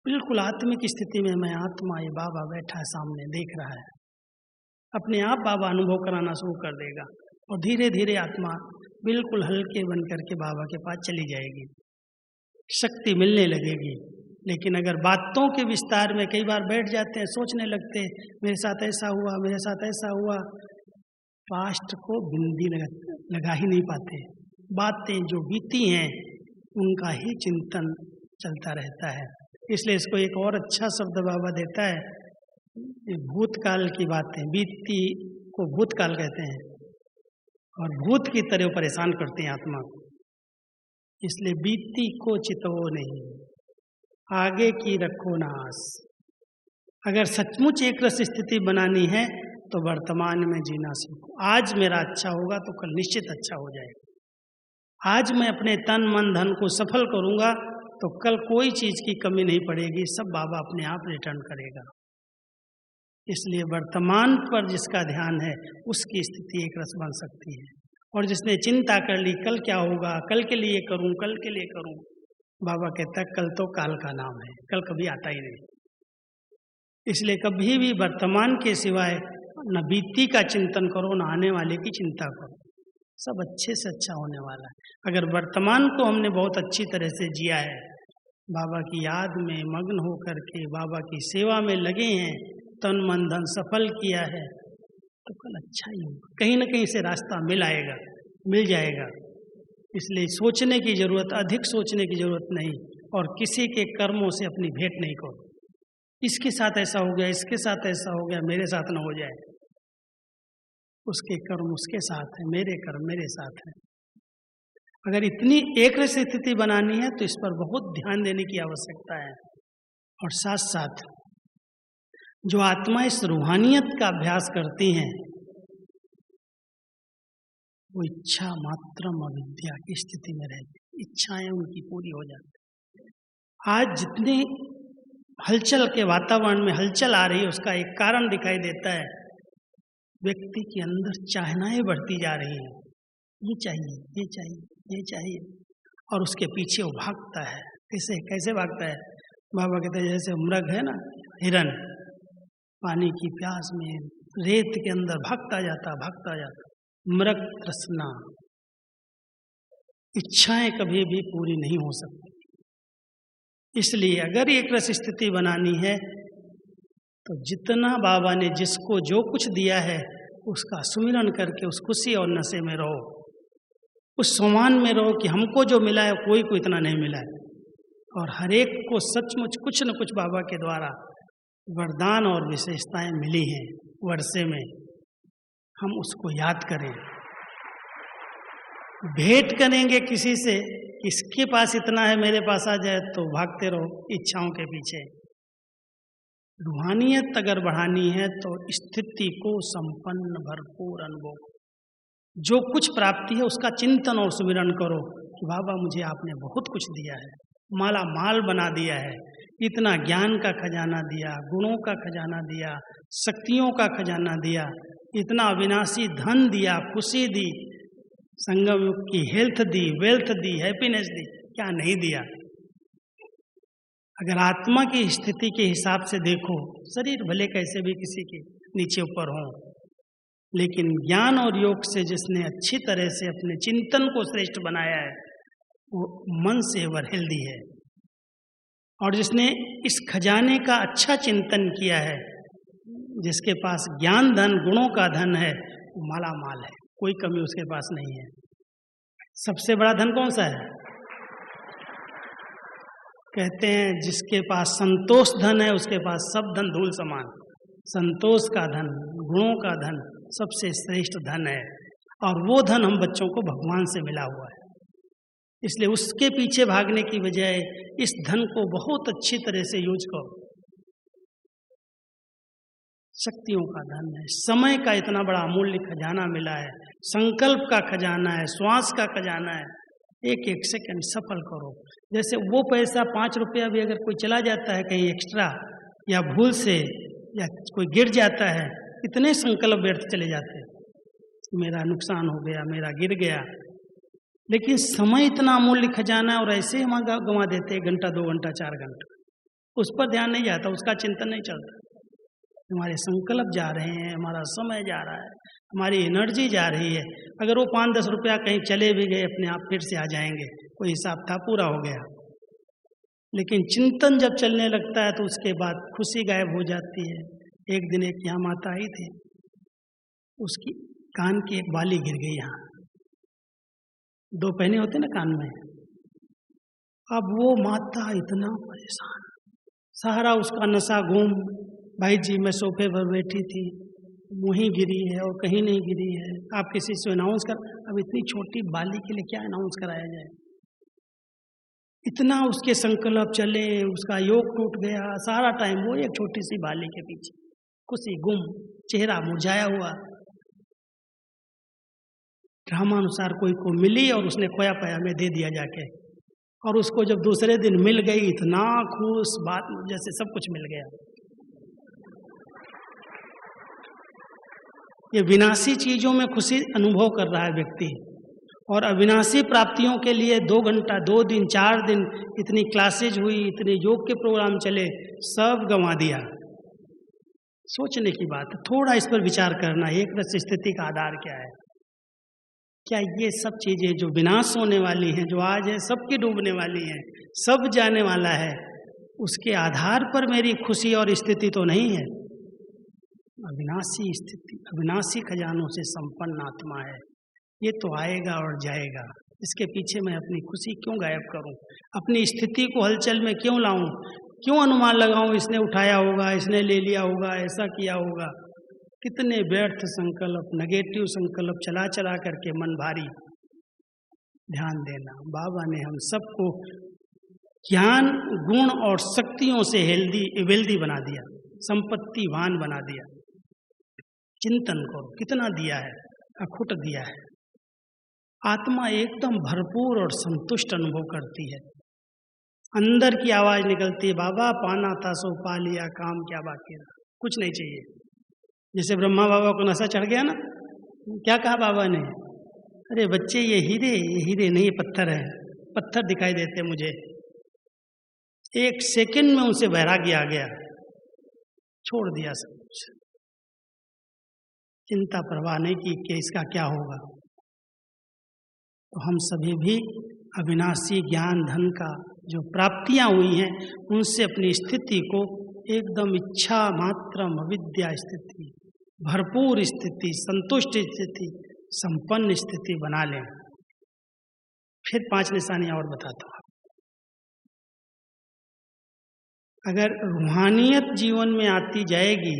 बिल्कुल आत्मिक स्थिति में मैं आत्मा, ये बाबा बैठा है सामने देख रहा है, अपने आप बाबा अनुभव कराना शुरू कर देगा और धीरे धीरे आत्मा बिल्कुल हल्के बन करके बाबा के पास चली जाएगी, शक्ति मिलने लगेगी। लेकिन अगर बातों के विस्तार में कई बार बैठ जाते हैं, सोचने लगते हैं मेरे साथ ऐसा हुआ, मेरे साथ ऐसा हुआ, पास्ट को बिंदी लगा ही नहीं पाते। बातें जो बीती हैं उनका ही चिंतन चलता रहता है। इसलिए इसको एक और अच्छा शब्द बाबा देता है, भूतकाल की बातें, बीती को भूतकाल कहते हैं और भूत की तरह परेशान करते हैं आत्मा को। इसलिए बीती को चितवो नहीं, आगे की रखो ना आस। अगर सचमुच एक रस स्थिति बनानी है तो वर्तमान में जीना सीखो। आज मेरा अच्छा होगा तो कल निश्चित अच्छा हो जाएगा। आज मैं अपने तन मन धन को सफल करूंगा तो कल कोई चीज की कमी नहीं पड़ेगी, सब बाबा अपने आप रिटर्न करेगा। इसलिए वर्तमान पर जिसका ध्यान है उसकी स्थिति एक रस बन सकती है। और जिसने चिंता कर ली कल क्या होगा, कल के लिए करूं, कल के लिए करूं, बाबा कहता है कल तो काल का नाम है, कल कभी आता ही नहीं। इसलिए कभी भी वर्तमान के सिवाय न बीती का चिंतन करो, न आने वाले की चिंता करो, सब अच्छे से अच्छा होने वाला है। अगर वर्तमान को हमने बहुत अच्छी तरह से जिया है, बाबा की याद में मग्न होकर के बाबा की सेवा में लगे हैं, तन मन धन सफल किया है, तो कल अच्छा ही होगा, कहीं ना कहीं से रास्ता मिल जाएगा। इसलिए सोचने की जरूरत, अधिक सोचने की जरूरत नहीं, और किसी के कर्मों से अपनी भेंट नहीं करो। इसके साथ ऐसा हो गया, इसके साथ ऐसा हो गया, मेरे साथ ना हो जाए। उसके कर्म उसके साथ है, मेरे कर्म मेरे साथ है। अगर इतनी एक रस स्थिति बनानी है तो इस पर बहुत ध्यान देने की आवश्यकता है। और साथ साथ जो आत्मा इस रूहानियत का अभ्यास करती हैं वो इच्छा मात्रम अविद्या की स्थिति में रहती, इच्छाएं उनकी पूरी हो जाती। आज जितनी हलचल के वातावरण में हलचल आ रही है उसका एक कारण दिखाई देता है, व्यक्ति के अंदर चाहनाएं बढ़ती जा रही हैं, ये चाहिए, ये चाहिए, ये चाहिए। और उसके पीछे वो भागता है। कैसे कैसे भागता है? बाबा कहते हैं जैसे मृग है ना, हिरन, पानी की प्यास में रेत के अंदर भागता जाता। मृग तृष्णा, इच्छाएं कभी भी पूरी नहीं हो सकती। इसलिए अगर एक रस स्थिति बनानी है तो जितना बाबा ने जिसको जो कुछ दिया है उसका सुमिरन करके उस खुशी और नशे में रहो, उस सम्मान में रहो कि हमको जो मिला है कोई को इतना नहीं मिला है, और हर एक को सचमुच कुछ न कुछ बाबा के द्वारा वरदान और विशेषताएं मिली हैं वर्षे में। हम उसको याद करें, भेंट करेंगे किसी से, किसके पास इतना है मेरे पास आ जाए, तो भागते रहो इच्छाओं के पीछे। रूहानियत अगर बढ़ानी है तो स्थिति को संपन्न भरपूर अनुभव, जो कुछ प्राप्ति है उसका चिंतन और सुमिरन करो कि बाबा मुझे आपने बहुत कुछ दिया है, माला माल बना दिया है, इतना ज्ञान का खजाना दिया, गुणों का खजाना दिया, शक्तियों का खजाना दिया, इतना अविनाशी धन दिया, खुशी दी, संगम युग की हेल्थ दी, वेल्थ दी, हैप्पीनेस दी, क्या नहीं दिया। अगर आत्मा की स्थिति के हिसाब से देखो, शरीर भले कैसे भी किसी के नीचे ऊपर हो, लेकिन ज्ञान और योग से जिसने अच्छी तरह से अपने चिंतन को श्रेष्ठ बनाया है वो मन से एवर हेल्दी है, और जिसने इस खजाने का अच्छा चिंतन किया है, जिसके पास ज्ञान धन गुणों का धन है, वो माला माल है, कोई कमी उसके पास नहीं है। सबसे बड़ा धन कौन सा है? कहते हैं जिसके पास संतोष धन है उसके पास सब धन धूल समान। संतोष का धन, गुणों का धन सबसे श्रेष्ठ धन है, और वो धन हम बच्चों को भगवान से मिला हुआ है। इसलिए उसके पीछे भागने की बजाय इस धन को बहुत अच्छी तरह से यूज करो। शक्तियों का धन है, समय का इतना बड़ा अमूल्य खजाना मिला है, संकल्प का खजाना है, श्वास का खजाना है, एक एक सेकंड सफल करो। जैसे वो पैसा 5 रुपया भी अगर कोई चला जाता है कहीं एक्स्ट्रा, या भूल से, या कोई गिर जाता है, इतने संकल्प व्यर्थ चले जाते हैं, मेरा नुकसान हो गया, मेरा गिर गया। लेकिन समय इतना अमूल्य खजाना है, और ऐसे हम गंवा देते हैं 1 घंटा 2 घंटा 4 घंटा, उस पर ध्यान नहीं जाता, उसका चिंतन नहीं चलता। हमारे संकल्प जा रहे हैं, हमारा समय जा रहा है, हमारी एनर्जी जा रही है। अगर वो 5-10 रुपया कहीं चले भी गए, अपने आप फिर से आ जाएंगे, कोई हिसाब था, पूरा हो गया। लेकिन चिंतन जब चलने लगता है तो उसके बाद खुशी गायब हो जाती है। एक दिन एक यहाँ माता आई थी, उसकी कान की एक बाली गिर गई, यहाँ 2 पहने होते ना कान में। अब वो माता इतना परेशान, सारा उसका नशा घूम, भाई जी मैं सोफे पर बैठी थी, वहीं गिरी है और कहीं नहीं गिरी है, आप किसी से अनाउंस कर। अब इतनी छोटी बाली के लिए क्या अनाउंस कराया जाए? इतना उसके संकल्प चले, उसका योग टूट गया, सारा टाइम वो एक छोटी सी बाली के पीछे, खुशी गुम, चेहरा मुरझाया हुआ। ड्रामानुसार कोई को मिली और उसने खोया पाया में दे दिया जाके, और उसको जब दूसरे दिन मिल गई, इतना खुश, बात जैसे सब कुछ मिल गया। ये विनाशी चीजों में खुशी अनुभव कर रहा है व्यक्ति, और अविनाशी प्राप्तियों के लिए 2 घंटा 2 दिन 4 दिन इतनी क्लासेज हुई, इतने योग के प्रोग्राम चले, सब गंवा दिया। सोचने की बात है, थोड़ा इस पर विचार करना, एक रस स्थिति का आधार क्या है? क्या ये सब चीजें जो विनाश होने वाली हैं, जो आज है सबकी डूबने वाली हैं, सब जाने वाला है, उसके आधार पर मेरी खुशी और स्थिति तो नहीं है। अविनाशी स्थिति, अविनाशी खजानों से संपन्न आत्मा है, ये तो आएगा और जाएगा। इसके पीछे मैं अपनी खुशी क्यों गायब करूं? अपनी स्थिति को हलचल में क्यों लाऊं? क्यों अनुमान लगाऊं इसने उठाया होगा, इसने ले लिया होगा, ऐसा किया होगा? कितने व्यर्थ संकल्प, नेगेटिव संकल्प चला चला करके मन भारी। ध्यान देना, बाबा ने हम सबको ज्ञान गुण और शक्तियों से वेल्दी बना दिया, संपत्तिवान बना दिया। चिंतन करो कितना दिया है, अखुट दिया है। आत्मा एकदम भरपूर और संतुष्ट अनुभव करती है। अंदर की आवाज निकलती है, बाबा पाना था सो पा लिया, काम क्या बाकी रहा, कुछ नहीं चाहिए। जैसे ब्रह्मा बाबा को नशा चढ़ गया ना, क्या कहा बाबा ने? अरे बच्चे ये हीरे नहीं, ये पत्थर है, पत्थर दिखाई देते मुझे, 1 सेकंड में उनसे वैराग्य आ गया, छोड़ दिया सब कुछ, चिंता परवाह नहीं की कि इसका क्या होगा। तो हम सभी भी अविनाशी ज्ञान धन का जो प्राप्तियां हुई हैं उनसे अपनी स्थिति को एकदम इच्छा मात्रम अविद्या स्थिति, भरपूर स्थिति, संतुष्ट स्थिति, संपन्न स्थिति बना लें। फिर 5 निशानियां और बताता हूं। अगर रूहानियत जीवन में आती जाएगी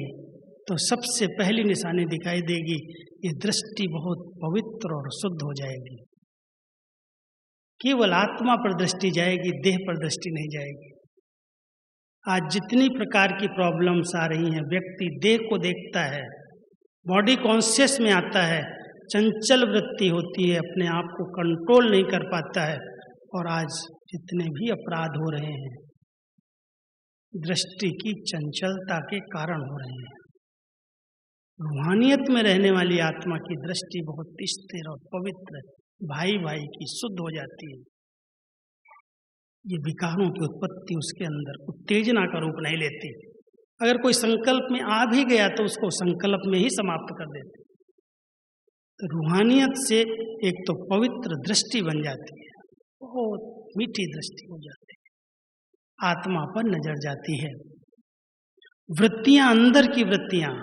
तो सबसे पहली निशानी दिखाई देगी, ये दृष्टि बहुत पवित्र और शुद्ध हो जाएगी। केवल आत्मा पर दृष्टि जाएगी, देह पर दृष्टि नहीं जाएगी। आज जितनी प्रकार की प्रॉब्लम्स आ रही हैं, व्यक्ति देह को देखता है, बॉडी कॉन्शियस में आता है, चंचल वृत्ति होती है, अपने आप को कंट्रोल नहीं कर पाता है, और आज जितने भी अपराध हो रहे हैं दृष्टि की चंचलता के कारण हो रहे हैं। रूहानियत में रहने वाली आत्मा की दृष्टि बहुत स्थिर और पवित्र, भाई भाई की शुद्ध हो जाती है। ये विकारों की उत्पत्ति उसके अंदर उत्तेजना का रूप नहीं लेती। अगर कोई संकल्प में आ भी गया तो उसको संकल्प में ही समाप्त कर देते। तो रूहानियत से एक तो पवित्र दृष्टि बन जाती है, बहुत मीठी दृष्टि हो जाती है, आत्मा पर नजर जाती है। वृत्तियां, अंदर की वृत्तियां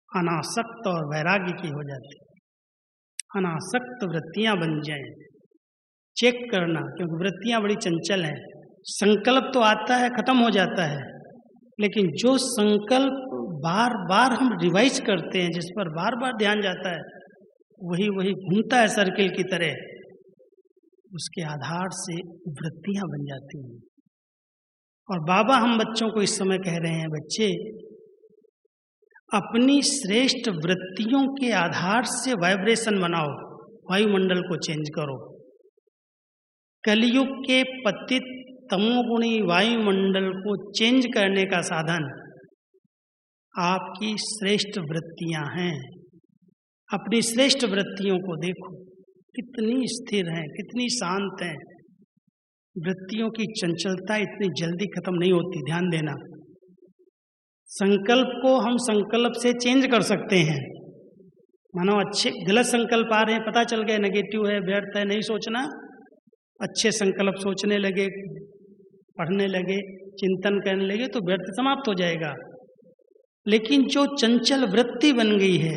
अनासक्त और वैराग्य की हो जाती है। अनासक्त वृत्तियां बन जाएं, चेक करना, क्योंकि वृत्तियां बड़ी चंचल हैं। संकल्प तो आता है, खत्म हो जाता है, लेकिन जो संकल्प बार बार हम रिवाइज करते हैं, जिस पर बार बार ध्यान जाता है, वही वही घूमता है सर्किल की तरह, उसके आधार से वृत्तियां बन जाती हैं। और बाबा हम बच्चों को इस समय कह रहे हैं, बच्चे अपनी श्रेष्ठ वृत्तियों के आधार से वाइब्रेशन बनाओ, वायुमंडल को चेंज करो। कलयुग के पतित तमोगुणी वायुमंडल को चेंज करने का साधन आपकी श्रेष्ठ वृत्तियां हैं। अपनी श्रेष्ठ वृत्तियों को देखो, कितनी स्थिर हैं, कितनी शांत हैं। वृत्तियों की चंचलता इतनी जल्दी खत्म नहीं होती, ध्यान देना। संकल्प को हम संकल्प से चेंज कर सकते हैं। मानो अच्छे गलत संकल्प आ रहे हैं, पता चल गया नेगेटिव है, व्यर्थ है, नहीं सोचना, अच्छे संकल्प सोचने लगे, पढ़ने लगे, चिंतन करने लगे तो व्यर्थ समाप्त हो जाएगा। लेकिन जो चंचल वृत्ति बन गई है,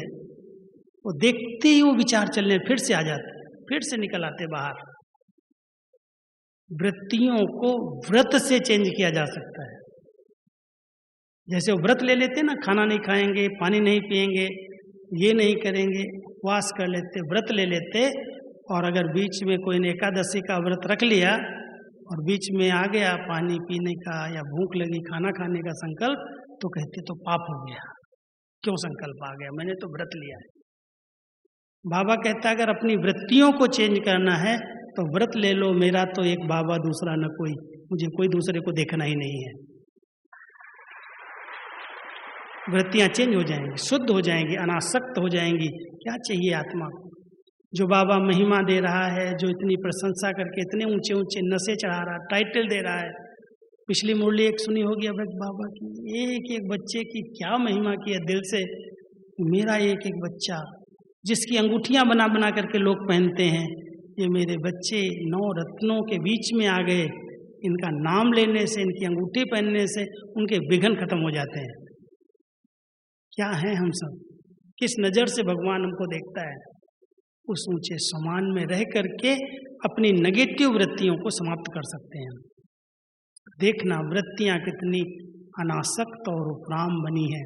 वो देखते ही वो विचार चलने फिर से आ जाते, फिर से निकल आते बाहर। वृत्तियों को व्रत से चेंज किया जा सकता है। जैसे वो व्रत ले लेते ना, खाना नहीं खाएंगे, पानी नहीं पिएंगे, ये नहीं करेंगे, उपवास कर लेते, व्रत ले लेते, और अगर बीच में कोई ने एकादशी का व्रत रख लिया और बीच में आ गया पानी पीने का या भूख लगी खाना खाने का संकल्प, तो कहते तो पाप हो गया, क्यों संकल्प आ गया, मैंने तो व्रत लिया है। बाबा कहता है अगर अपनी वृत्तियों को चेंज करना है तो व्रत ले लो, मेरा तो एक बाबा दूसरा न कोई, मुझे कोई दूसरे को देखना ही नहीं है। वृत्तियां चेंज हो जाएंगी, शुद्ध हो जाएंगी, अनासक्त हो जाएंगी। क्या चाहिए आत्मा को? जो बाबा महिमा दे रहा है, जो इतनी प्रशंसा करके इतने ऊंचे ऊंचे नशे चढ़ा रहा है, टाइटल दे रहा है। पिछली मुरली एक सुनी होगी अब बाबा की, एक एक बच्चे की क्या महिमा की है दिल से। मेरा एक एक बच्चा जिसकी अंगूठियां बना बना करके लोग पहनते हैं, ये मेरे बच्चे 9 रत्नों के बीच में आ गए। इनका नाम लेने से, इनकी अंगूठी पहनने से उनके विघ्न खत्म हो जाते हैं। क्या है हम सब? किस नज़र से भगवान हमको देखता है? उस ऊंचे समान में रह करके अपनी नेगेटिव वृत्तियों को समाप्त कर सकते हैं। देखना वृत्तियां कितनी अनासक्त और उपराम बनी है।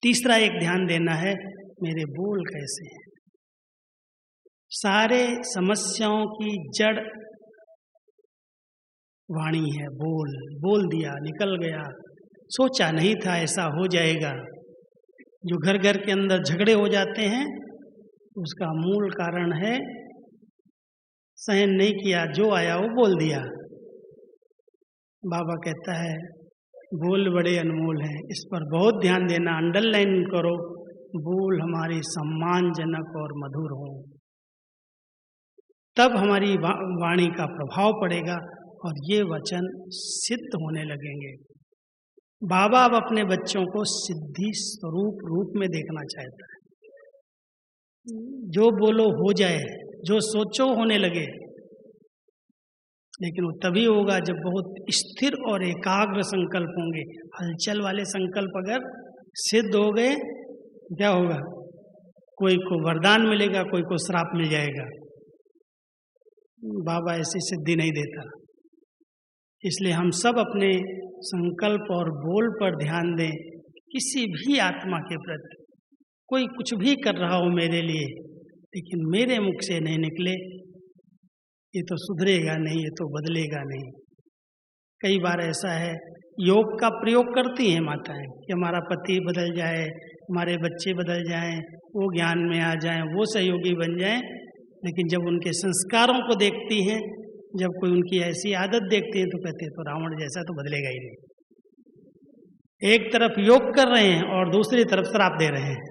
तीसरा एक ध्यान देना है, मेरे बोल कैसे हैं। सारे समस्याओं की जड़ वाणी है, बोल। बोल दिया, निकल गया, सोचा नहीं था ऐसा हो जाएगा। जो घर घर के अंदर झगड़े हो जाते हैं उसका मूल कारण है सहन नहीं किया, जो आया वो बोल दिया। बाबा कहता है बोल बड़े अनमोल हैं, इस पर बहुत ध्यान देना, अंडरलाइन करो। बोल हमारे सम्मानजनक और मधुर हो। तब हमारी वाणी का प्रभाव पड़ेगा और ये वचन सिद्ध होने लगेंगे। बाबा अब अपने बच्चों को सिद्धि स्वरूप रूप में देखना चाहता है। जो बोलो हो जाए, जो सोचो होने लगे। लेकिन वो तभी होगा जब बहुत स्थिर और एकाग्र संकल्प होंगे। हलचल वाले संकल्प अगर सिद्ध हो गए, क्या होगा? कोई को वरदान मिलेगा, कोई को श्राप मिल जाएगा। बाबा ऐसी सिद्धि नहीं देता। इसलिए हम सब अपने संकल्प और बोल पर ध्यान दें। किसी भी आत्मा के प्रति कोई कुछ भी कर रहा हो मेरे लिए, लेकिन मेरे मुख से नहीं निकले, ये तो सुधरेगा नहीं, ये तो बदलेगा नहीं। कई बार ऐसा है, योग का प्रयोग करती हैं माताएं कि हमारा पति बदल जाए, हमारे बच्चे बदल जाएं, वो ज्ञान में आ जाएं, वो सहयोगी बन जाएं। लेकिन जब उनके संस्कारों को देखती हैं, जब कोई उनकी ऐसी आदत देखती है, तो कहते हैं तो रावण जैसा तो बदलेगा ही नहीं। एक तरफ योग कर रहे हैं और दूसरी तरफ श्राप दे रहे हैं।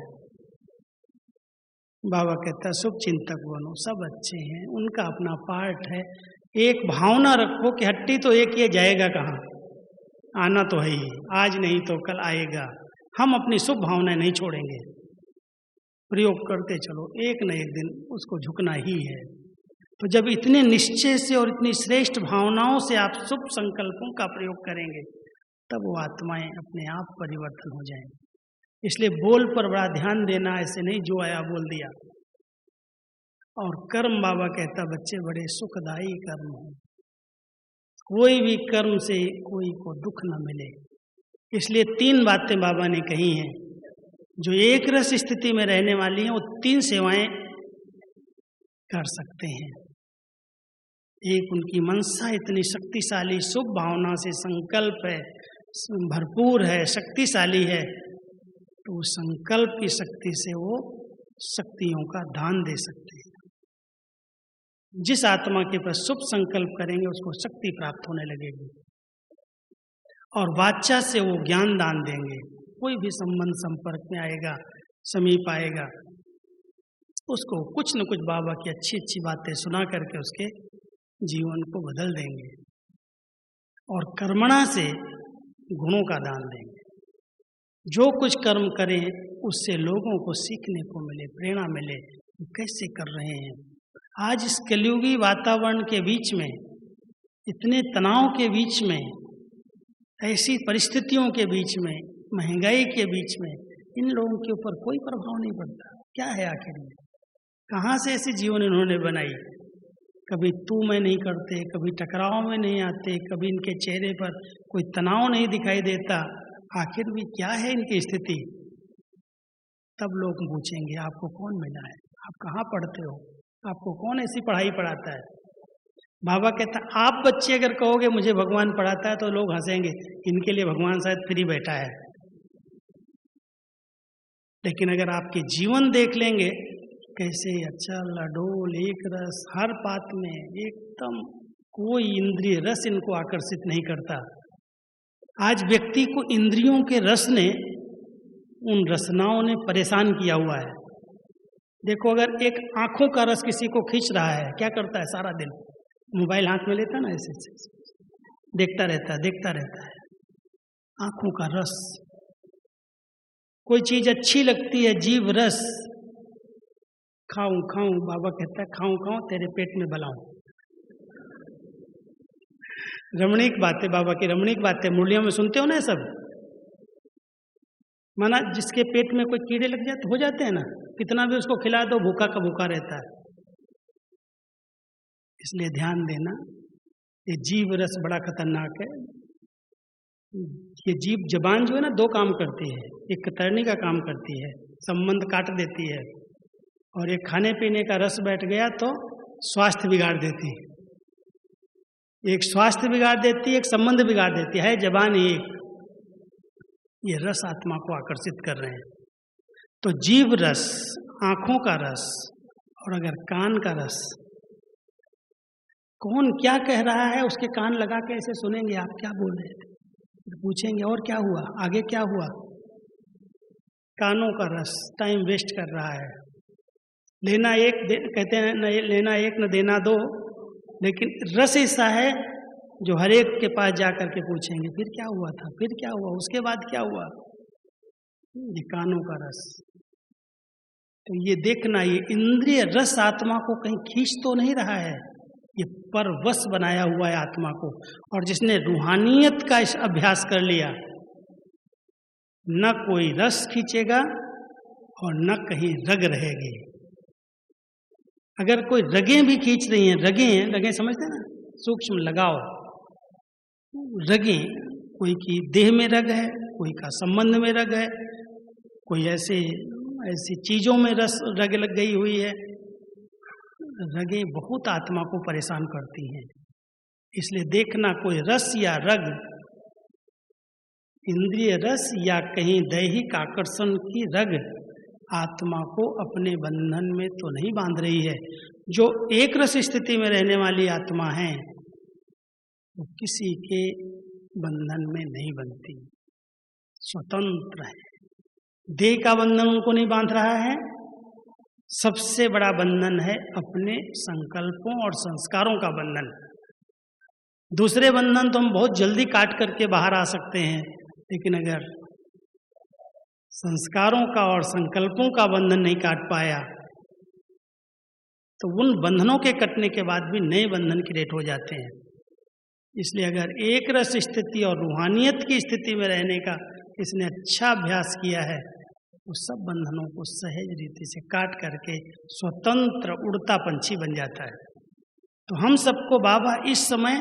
बाबा कहता है शुभ चिंतक बनो, सब अच्छे हैं, उनका अपना पार्ट है। एक भावना रखो कि हट्टी तो एक ये जाएगा कहाँ, आना तो है ही, आज नहीं तो कल आएगा। हम अपनी शुभ भावनाएं नहीं छोड़ेंगे, प्रयोग करते चलो, एक न एक दिन उसको झुकना ही है। तो जब इतने निश्चय से और इतनी श्रेष्ठ भावनाओं से आप शुभ संकल्पों का प्रयोग करेंगे, तब वो आत्माएं अपने आप परिवर्तन हो जाएंगी। इसलिए बोल पर बड़ा ध्यान देना, ऐसे नहीं जो आया बोल दिया। और कर्म, बाबा कहता बच्चे बड़े सुखदायी कर्म हो, कोई भी कर्म से कोई को दुख न मिले। इसलिए 3 बातें बाबा ने कही हैं जो एक रस स्थिति में रहने वाली हैं। वो 3 सेवाएं कर सकते हैं। एक, उनकी मनसा इतनी शक्तिशाली, शुभ भावना से संकल्प है, भरपूर है, शक्तिशाली है, तो उस संकल्प की शक्ति से वो शक्तियों का दान दे सकते हैं। जिस आत्मा के पास शुभ संकल्प करेंगे उसको शक्ति प्राप्त होने लगेगी। और वाचा से वो ज्ञान दान देंगे। कोई भी संबंध संपर्क में आएगा, समीप आएगा, उसको कुछ न कुछ बाबा की अच्छी अच्छी बातें सुना करके उसके जीवन को बदल देंगे। और कर्मणा से गुणों का दान देंगे। जो कुछ कर्म करें उससे लोगों को सीखने को मिले, प्रेरणा मिले, वो कैसे कर रहे हैं। आज इस कलयुगी वातावरण के बीच में, इतने तनाव के बीच में, ऐसी परिस्थितियों के बीच में, महंगाई के बीच में, इन लोगों के ऊपर कोई प्रभाव नहीं पड़ता। क्या है आखिर में? कहाँ से ऐसी जीवन इन्होंने बनाई? कभी तू मैं नहीं करते, कभी टकराव में नहीं आते, कभी इनके चेहरे पर कोई तनाव नहीं दिखाई देता। आखिर भी क्या है इनकी स्थिति? तब लोग पूछेंगे आपको कौन मिला है, आप कहाँ पढ़ते हो, आपको कौन ऐसी पढ़ाई पढ़ाता है। बाबा कहता आप बच्चे अगर कहोगे मुझे भगवान पढ़ाता है, तो लोग हंसेंगे, इनके लिए भगवान शायद फ्री बैठा है। लेकिन अगर आपके जीवन देख लेंगे, कैसे अचल अडोल एक रस, हर बात में एकदम कोई इंद्रिय रस इनको आकर्षित नहीं करता। आज व्यक्ति को इंद्रियों के रस ने, उन रसनाओं ने परेशान किया हुआ है। देखो, अगर एक आंखों का रस किसी को खींच रहा है, क्या करता है? सारा दिन मोबाइल हाथ में लेता है ना, ऐसे देखता रहता है। आंखों का रस। कोई चीज अच्छी लगती है, जीव रस, खाऊं, बाबा कहता है खाऊं तेरे पेट में बलाऊं। रमणीक बातें, बाबा की रमणीक बातें मुरलियों में सुनते हो ना सब। माना जिसके पेट में कोई कीड़े लग जाते, हो जाते हैं ना, कितना भी उसको खिला दो, भूखा का भूखा रहता है। इसलिए ध्यान देना, ये जीव रस बड़ा खतरनाक है। ये जीव जबान जो है ना, 2 काम करती है। एक कतरनी का काम करती है, संबंध काट देती है, और एक खाने पीने का रस बैठ गया तो स्वास्थ्य बिगाड़ देती है। एक स्वास्थ्य बिगाड़ देती है, एक संबंध बिगाड़ देती है। जबान एक, ये रस आत्मा को आकर्षित कर रहे हैं। तो जीव रस, आंखों का रस, और अगर कान का रस, कौन क्या कह रहा है उसके कान लगा के ऐसे सुनेंगे, आप क्या बोल रहे थे, पूछेंगे और क्या हुआ, आगे क्या हुआ। कानों का रस टाइम वेस्ट कर रहा है, लेना एक कहते हैं न, लेना एक न देना दो, लेकिन रस ऐसा है जो हर एक के पास जा करके पूछेंगे फिर क्या हुआ था, फिर क्या हुआ, उसके बाद क्या हुआ। ये कानों का रस। तो ये देखना, ये इंद्रिय रस आत्मा को कहीं खींच तो नहीं रहा है, ये परवश बनाया हुआ है आत्मा को। और जिसने रूहानियत का इस अभ्यास कर लिया, न कोई रस खींचेगा और न कहीं रग रहेगी। अगर कोई रगें भी खींच रही हैं, रगें समझते हैं ना, सूक्ष्म लगाओ, रगें, कोई की देह में रग है, कोई का संबंध में रग है, कोई ऐसी चीजों में रग लग गई हुई है। रगें बहुत आत्मा को परेशान करती हैं। इसलिए देखना, कोई रस या रग, इंद्रिय रस या कहीं दैहिक आकर्षण की रग आत्मा को अपने बंधन में तो नहीं बांध रही है। जो एक रस स्थिति में रहने वाली आत्मा है वो किसी के बंधन में नहीं बनती, स्वतंत्र है। देह का बंधन उनको नहीं बांध रहा है। सबसे बड़ा बंधन है अपने संकल्पों और संस्कारों का बंधन। दूसरे बंधन तो हम बहुत जल्दी काट करके बाहर आ सकते हैं, लेकिन अगर संस्कारों का और संकल्पों का बंधन नहीं काट पाया तो उन बंधनों के कटने के बाद भी नए बंधन क्रिएट हो जाते हैं। इसलिए अगर एक रस स्थिति और रूहानियत की स्थिति में रहने का इसने अच्छा अभ्यास किया है तो सब बंधनों को सहज रीति से काट करके स्वतंत्र उड़ता पंछी बन जाता है। तो हम सबको बाबा इस समय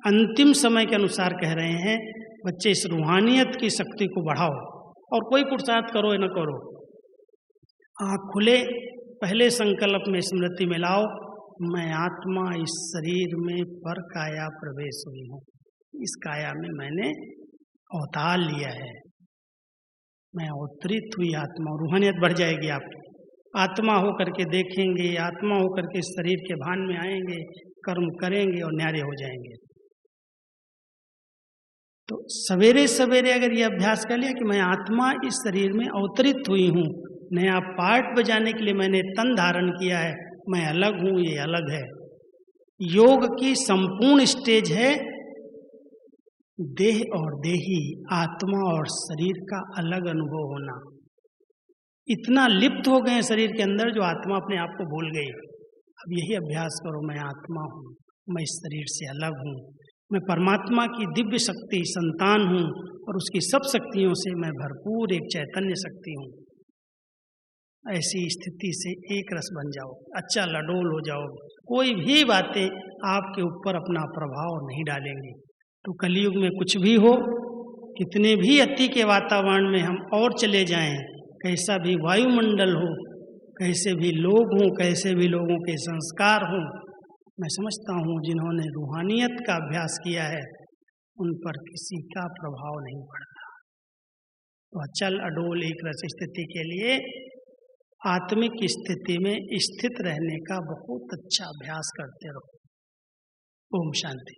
अंतिम समय के अनुसार कह रहे हैं, बच्चे इस रूहानियत की शक्ति को बढ़ाओ और कोई पुरुषार्थ करो या न करो, आँख खुले, पहले संकल्प में स्मृति में लाओ, मैं आत्मा इस शरीर में पर काया प्रवेश हुई हूँ, इस काया में मैंने अवतार लिया है, मैं अवतरित हुई आत्मा। रूहानियत बढ़ जाएगी आपकी। आत्मा हो करके देखेंगे, आत्मा हो करके इस शरीर के भान में आएंगे, कर्म करेंगे और न्यारे हो जाएंगे। तो सवेरे सवेरे अगर ये अभ्यास कर लिया कि मैं आत्मा इस शरीर में अवतरित हुई हूँ, नया पार्ट बजाने के लिए मैंने तन धारण किया है, मैं अलग हूँ, ये अलग है। योग की संपूर्ण स्टेज है देह और देही, आत्मा और शरीर का अलग अनुभव होना। इतना लिप्त हो गए शरीर के अंदर जो आत्मा अपने आप को भूल गई। अब यही अभ्यास करो, मैं आत्मा हूँ, मैं इस शरीर से अलग हूँ, मैं परमात्मा की दिव्य शक्ति संतान हूँ और उसकी सब शक्तियों से मैं भरपूर एक चैतन्य शक्ति हूँ। ऐसी स्थिति से एक रस बन जाओ, अच्छा लडोल हो जाओ, कोई भी बातें आपके ऊपर अपना प्रभाव नहीं डालेंगी। तो कलयुग में कुछ भी हो, कितने भी अति के वातावरण में हम और चले जाएं, कैसा भी वायुमंडल हो, कैसे भी लोग हों, कैसे भी लोगों के संस्कार हों, मैं समझता हूँ जिन्होंने रूहानियत का अभ्यास किया है उन पर किसी का प्रभाव नहीं पड़ता। तो अचल अडोल एक रस स्थिति के लिए आत्मिक स्थिति में स्थित रहने का बहुत अच्छा अभ्यास करते रहो। ओम शांति।